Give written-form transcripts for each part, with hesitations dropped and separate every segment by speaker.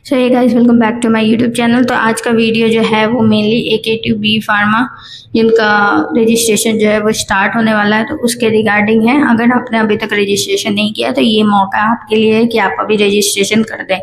Speaker 1: So hey guys, welcome back to my YouTube channel. तो आज का वीडियो जो है वो मेनली AKTU बी फार्मा जिनका रजिस्ट्रेशन जो है वो स्टार्ट होने वाला है तो उसके रिगार्डिंग है। अगर आपने अभी तक रजिस्ट्रेशन नहीं किया तो ये मौका आपके लिए है कि आप अभी रजिस्ट्रेशन कर दें।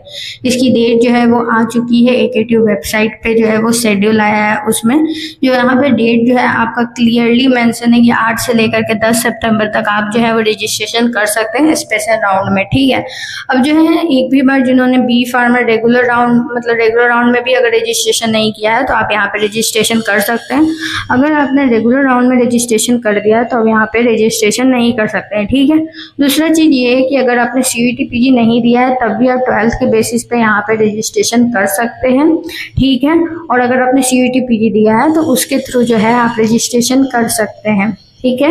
Speaker 1: इसकी डेट जो है वो आ चुकी है, AKTU वेबसाइट पे जो है वो शेड्यूल आया है। उसमें जो यहाँ पे डेट जो है आपका क्लियरली मेंशन है कि 8 से लेकर के 10 सितंबर तक आप जो है वो रजिस्ट्रेशन कर सकते हैं स्पेशल राउंड में। ठीक है, अब जो है एक भी बार जिन्होंने बी फार्मा रेगुलर राउंड में भी अगर रजिस्ट्रेशन नहीं किया है तो आप यहाँ पे रजिस्ट्रेशन कर सकते हैं। अगर आपने रेगुलर राउंड में रजिस्ट्रेशन कर दिया तो अब यहाँ पे रजिस्ट्रेशन नहीं कर सकते हैं। ठीक है, दूसरा चीज़ ये है कि अगर आपने CUET PG नहीं दिया है तब भी आप 12th के बेसिस पे यहाँ पे रजिस्ट्रेशन कर सकते हैं। ठीक है, और अगर आपने CUET PG दिया है तो उसके थ्रू जो है आप रजिस्ट्रेशन कर सकते हैं। ठीक है,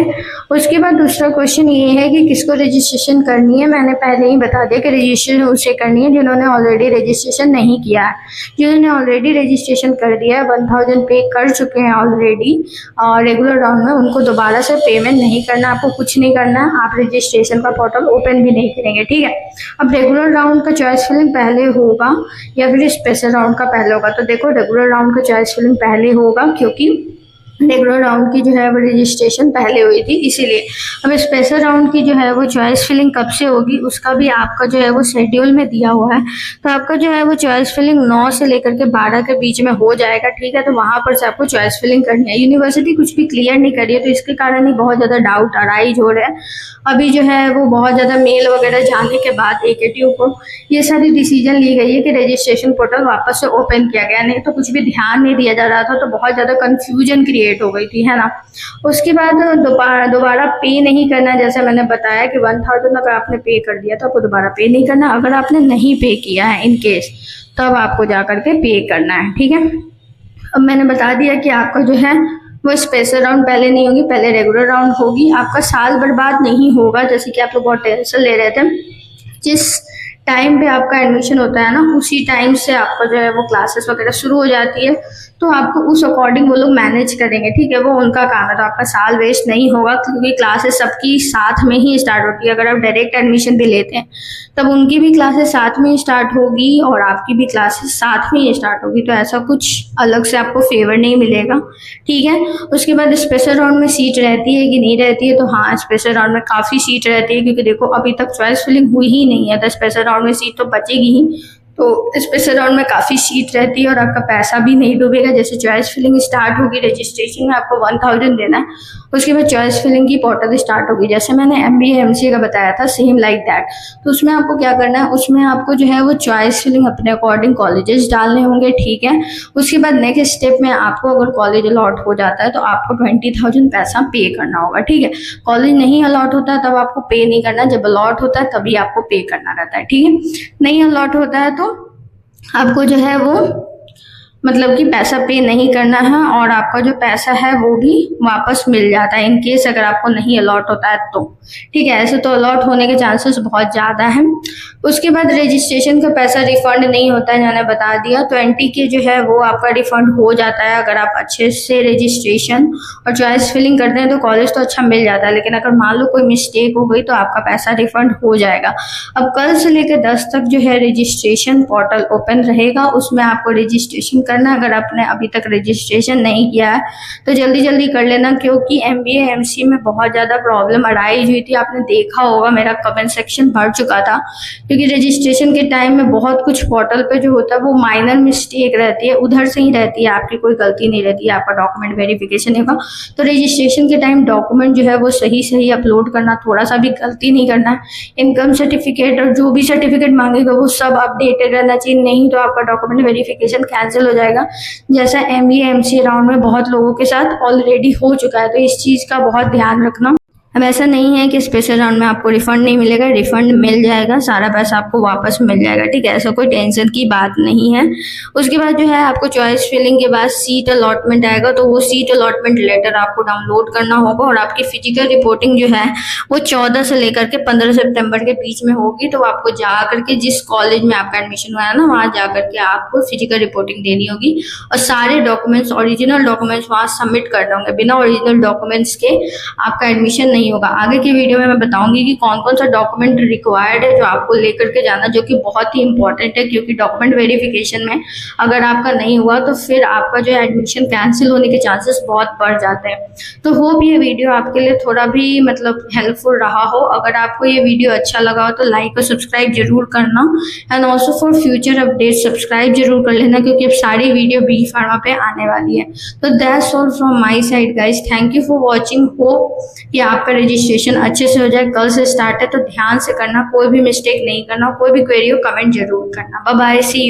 Speaker 1: उसके बाद दूसरा क्वेश्चन ये है कि किसको रजिस्ट्रेशन करनी है। मैंने पहले ही बता दिया कि रजिस्ट्रेशन उसे करनी है जिन्होंने ऑलरेडी रजिस्ट्रेशन नहीं किया है। जिन्होंने ऑलरेडी रजिस्ट्रेशन कर दिया है, 1000 पे कर चुके हैं ऑलरेडी और रेगुलर राउंड में, उनको दोबारा से पेमेंट नहीं करना, आपको कुछ नहीं करना है। आप रजिस्ट्रेशन का पोर्टल ओपन भी नहीं करेंगे। ठीक है, अब रेगुलर राउंड का चॉइस फिलिंग पहले होगा या फिर स्पेशल राउंड का पहले होगा। तो देखो, रेगुलर राउंड का चॉइस फिलिंग पहले होगा क्योंकि रेगुलर राउंड की जो है वो रजिस्ट्रेशन पहले हुई थी, इसीलिए। अब स्पेशल राउंड की जो है वो चॉइस फिलिंग कब से होगी उसका भी आपका जो है वो शेड्यूल में दिया हुआ है। तो आपका जो है वो चॉइस फिलिंग 9 से लेकर के 12 के बीच में हो जाएगा। ठीक है, तो वहां पर से आपको चॉइस फिलिंग करनी है। यूनिवर्सिटी कुछ भी क्लियर नहीं कर रही है तो इसके कारण ही बहुत ज़्यादा डाउट अराइज हो रहे हैं। अभी जो है वो बहुत ज़्यादा मेल वगैरह जाने के बाद AKTU को ये सारी डिसीजन ली गई है कि रजिस्ट्रेशन पोर्टल वापस से ओपन किया गया, नहीं तो कुछ भी ध्यान नहीं दिया जा रहा था तो बहुत ज़्यादा कन्फ्यूजन क्रिएट हो गई थी, है ना। उसके बाद दोबारा पे नहीं करना, जैसे मैंने बताया कि 1000 अगर आपने पे कर दिया तो आपको दोबारा पे नहीं करना। अगर आपने नहीं पे किया है इन केस तब आपको जा करके पे करना है। ठीक है, अब मैंने बता दिया कि आपका जो है वो स्पेशल राउंड पहले नहीं होगी, पहले रेगुलर राउंड होगी। आपका साल बर्बाद नहीं होगा, जैसे कि आप लोग बहुत टेंशन ले रहे थे। जिस टाइम पे आपका एडमिशन होता है ना, उसी टाइम से आपका जो है वो क्लासेस वगैरह शुरू हो जाती है, तो आपको उस अकॉर्डिंग वो लोग मैनेज करेंगे। ठीक है, वो उनका काम है, तो आपका साल वेस्ट नहीं होगा क्योंकि क्लासेस सबकी साथ में ही स्टार्ट होती है। अगर आप डायरेक्ट एडमिशन भी लेते हैं तब उनकी भी क्लासेस साथ में स्टार्ट होगी और आपकी भी क्लासेस साथ में ही स्टार्ट होगी, तो ऐसा कुछ अलग से आपको फेवर नहीं मिलेगा। ठीक है, उसके बाद स्पेशल राउंड में सीट रहती है कि नहीं रहती है, तो हाँ, स्पेशल राउंड में काफ़ी सीट रहती है क्योंकि देखो अभी तक चॉइस फिलिंग हुई ही नहीं है, तो स्पेशल राउंड में सीट तो बचेगी ही। तो स्पेशल राउंड में काफ़ी सीट रहती है और आपका पैसा भी नहीं डूबेगा। जैसे चॉइस फिलिंग स्टार्ट होगी, रजिस्ट्रेशन में आपको 1000 देना है, उसके बाद चॉइस फिलिंग की पोर्टल स्टार्ट होगी। जैसे मैंने MBA MCA का बताया था, सेम लाइक दैट। तो उसमें आपको क्या करना है, उसमें आपको जो है वो चॉइस फिलिंग अपने अकॉर्डिंग कॉलेजेस डालने होंगे। ठीक है, उसके बाद नेक्स्ट स्टेप में आपको अगर कॉलेज अलॉट हो जाता है तो आपको 20,000 पैसा पे करना होगा। ठीक है, कॉलेज नहीं अलॉट होता है तब आपको पे नहीं करना, जब अलॉट होता है तभी आपको पे करना रहता है। ठीक है, नहीं अलॉट होता है तो आपको जो है वो मतलब कि पैसा पे नहीं करना है और आपका जो पैसा है वो भी वापस मिल जाता है इन केस अगर आपको नहीं अलॉट होता है तो। ठीक है, ऐसे तो अलॉट होने के चांसेस बहुत ज़्यादा हैं। उसके बाद रजिस्ट्रेशन का पैसा रिफंड नहीं होता है, मैंने बता दिया। 20 के जो है वो आपका रिफंड हो जाता है अगर आप अच्छे से रजिस्ट्रेशन और चॉइस फिलिंग करते हैं तो कॉलेज तो अच्छा मिल जाता है, लेकिन अगर मान लो कोई मिस्टेक हो गई तो आपका पैसा रिफंड हो जाएगा। अब कल से लेकर 10 तक जो है रजिस्ट्रेशन पोर्टल ओपन रहेगा, उसमें आपको रजिस्ट्रेशन करना। अगर आपने अभी तक रजिस्ट्रेशन नहीं किया है तो जल्दी जल्दी कर लेना क्योंकि MBA MCA में बहुत ज़्यादा प्रॉब्लम अराइज हुई थी। आपने देखा होगा, मेरा कमेंट सेक्शन भर चुका था क्योंकि रजिस्ट्रेशन के टाइम में बहुत कुछ पोर्टल पे जो होता है वो माइनर मिस्टेक रहती है, उधर से ही रहती है, आपकी कोई गलती नहीं रहती है। आपका डॉक्यूमेंट वेरिफिकेशन होगा तो रजिस्ट्रेशन के टाइम डॉक्यूमेंट जो है वो सही अपलोड करना, थोड़ा सा भी गलती नहीं करना। इनकम सर्टिफिकेट और जो भी सर्टिफिकेट मांगेगा वो सब अपडेटेड रहना चाहिए, नहीं तो आपका डॉक्यूमेंट वेरिफिकेशन कैंसिल हो जाएगा, जैसा MBA MCA राउंड में बहुत लोगों के साथ ऑलरेडी हो चुका है। तो इस चीज़ का बहुत ध्यान रखना। अब ऐसा नहीं है कि स्पेशल राउंड में आपको रिफंड नहीं मिलेगा, रिफंड मिल जाएगा, सारा पैसा आपको वापस मिल जाएगा। ठीक है, ऐसा कोई टेंशन की बात नहीं है। उसके बाद जो है आपको चॉइस फिलिंग के बाद सीट अलॉटमेंट आएगा, तो वो सीट अलॉटमेंट लेटर आपको डाउनलोड करना होगा और आपकी फिजिकल रिपोर्टिंग जो है वो 14 से लेकर के 15 सितंबर के बीच में होगी। तो आपको जा करके जिस कॉलेज में आपका एडमिशन हुआ है ना, वहाँ जा करके आपको फिजिकल रिपोर्टिंग देनी होगी और सारे डॉक्यूमेंट्स, ओरिजिनल डॉक्यूमेंट्स वहाँ सबमिट करने होंगे। बिना ओरिजिनल डॉक्यूमेंट्स के आपका एडमिशन नहीं होगा। आगे की वीडियो में मैं बताऊंगी कि कौन कौन सा डॉक्यूमेंट रिक्वायर्ड है जो आपको लेकर के जाना, जो कि बहुत ही इंपॉर्टेंट है, क्योंकि डॉक्यूमेंट वेरिफिकेशन में अगर आपका नहीं हुआ तो फिर आपका जो एडमिशन कैंसिल होने के चांसेस बहुत बढ़ जाते हैं। तो होप ये वीडियो आपके लिए थोड़ा भी मतलब हेल्पफुल रहा हो। अगर आपको ये वीडियो अच्छा लगा हो तो लाइक और सब्सक्राइब जरूर करना, and also for future update subscribe जरूर कर लेना, क्योंकि अब सारी वीडियो बी फार्मा पे आने वाली है। तो that's all from my side guys, thank you for watching. Hope कि आपका रजिस्ट्रेशन अच्छे से हो जाए। कल से स्टार्ट है तो ध्यान से करना, कोई भी मिस्टेक नहीं करना। कोई भी क्वेरी हो कमेंट जरूर करना। Bye bye, see you.